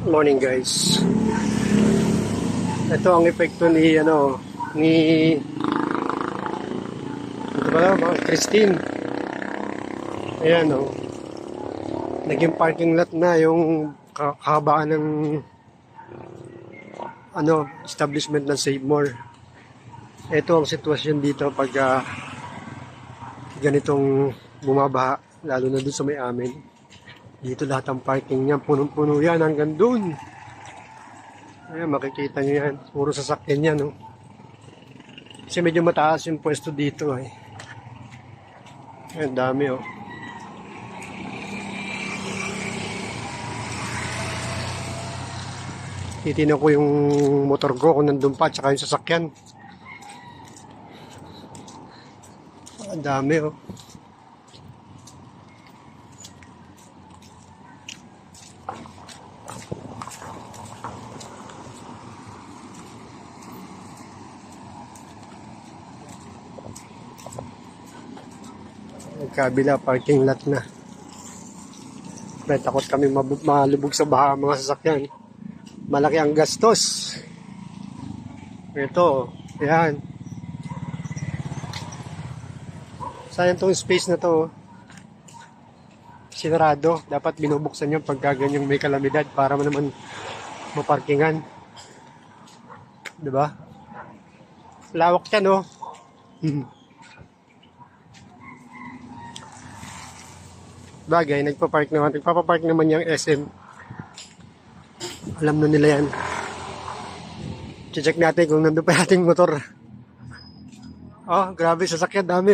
Morning guys. Ito ang epekto ni mga Christine. Ayan naging parking lot na yung kahabaan ng establishment ng Save More. Ito ang sitwasyon dito pag ganitong bumabaha, lalo na dun sa may amin. Dito lahat ang parking niya, punong-puno yan hanggang dun. Ayan, makikita nyo yan. Puro sasakyan yan, Kasi medyo mataas yung pwesto dito, Ayan, dami, Titinan ko yung motor ko kung nandun pa, tsaka yung sasakyan. Ang dami, Kabila parking lot na. May takot kami malubog sa baha mga sasakyan. Malaki ang gastos. Ito, yan. Sayang tong space na to. Sinarado. Dapat binubuksan yung pagka ganyang may kalamidad para naman maparkingan. Diba? Lawak yan, Bagay, nagpapapark naman yung SM. Alam na nila yan. Check natin kung nandun pa ating motor. Grabe, sasakyan dami,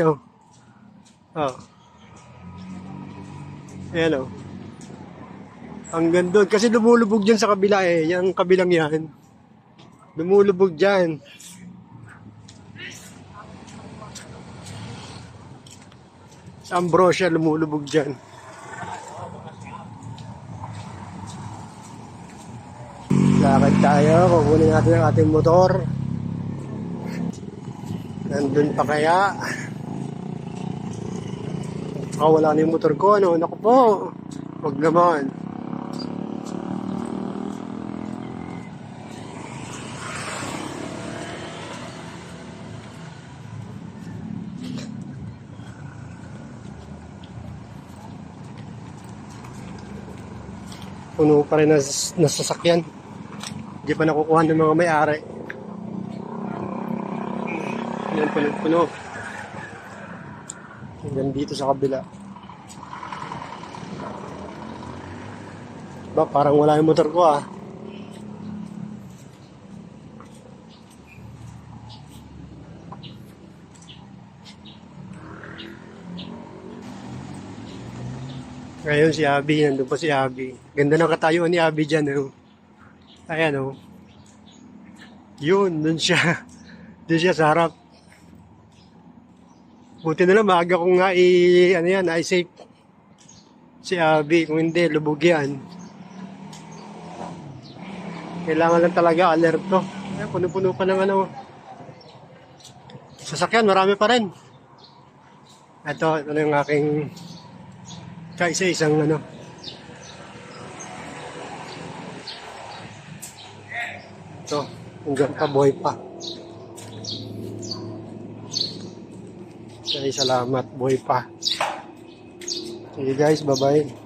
Ayan, Hanggang doon. Kasi lumulubog dyan sa kabila, Yung kabilang yan. Lumulubog dyan. Sa Ambrosia, lumulubog dyan. Lakad tayo, kukunin natin ang ating motor. Nandun pa kaya? Wala na yung motor ko, Naku po, wag naman. Puno pa rin na sasakyan. Hindi pa nakukuha ng mga may-ari. Yan, puno. Hanggang dito sa kabila. Parang wala yung motor ko, Ngayon si Abby, nandun pa si Abby. Ganda ng katayuan ni Abby dyan, Ayan, Yun, dun siya. Dun siya sa harap. Buti na lang, maaga kong nga i-save si Abby. Kung hindi, lubog yan. Kailangan lang talaga alerto. Ayan, puno-puno pa ng sasakyan, marami pa rin. Ito yung aking kaisa-isang Ito, hanggang pa, buhay pa. Salamat, buhay pa. Sige guys, bye-bye.